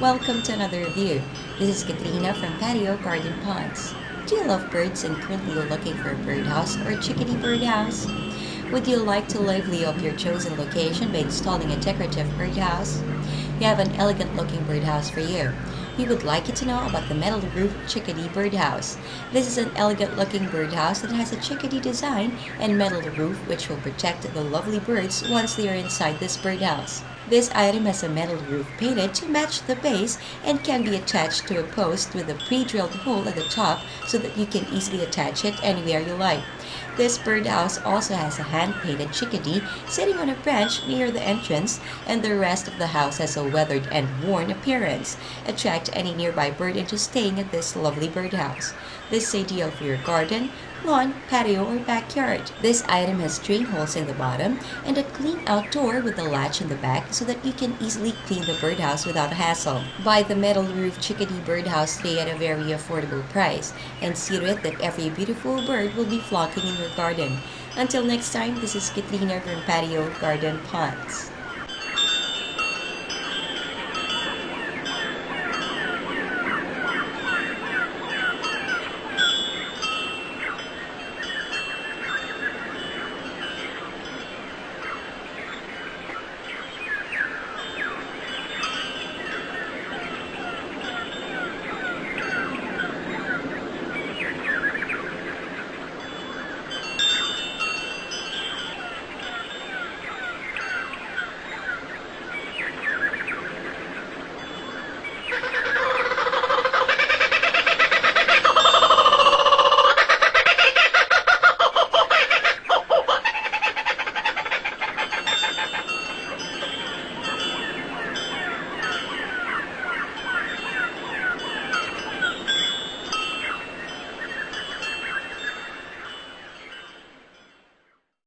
Welcome to another review. This is Katrina from Patio Garden Ponds. Do you love birds and currently you're looking for a birdhouse or a chickadee birdhouse? Would you like to lively up your chosen location by installing a decorative birdhouse? We have an elegant looking birdhouse for you. We would like you to know about the metal roof Chickadee birdhouse. This is an elegant looking birdhouse that has a chickadee design and metal roof which will protect the lovely birds once they are inside this birdhouse. This item has a metal roof painted to match the base and can be attached to a post with a pre-drilled hole at the top so that you can easily attach it anywhere you like. This birdhouse also has a hand-painted chickadee sitting on a branch near the entrance, and the rest of the house has a weathered and worn appearance. Attract any nearby bird into staying at this lovely birdhouse. This is ideal for your garden, lawn, patio, or backyard. This item has drain holes in the bottom and a clean outdoor with a latch in the back so that you can easily clean the birdhouse without hassle. Buy the metal roof Chickadee birdhouse today at a very affordable price and see to it that every beautiful bird will be flocking in your garden. Until next time, this is Katrina from Patio Garden Ponds.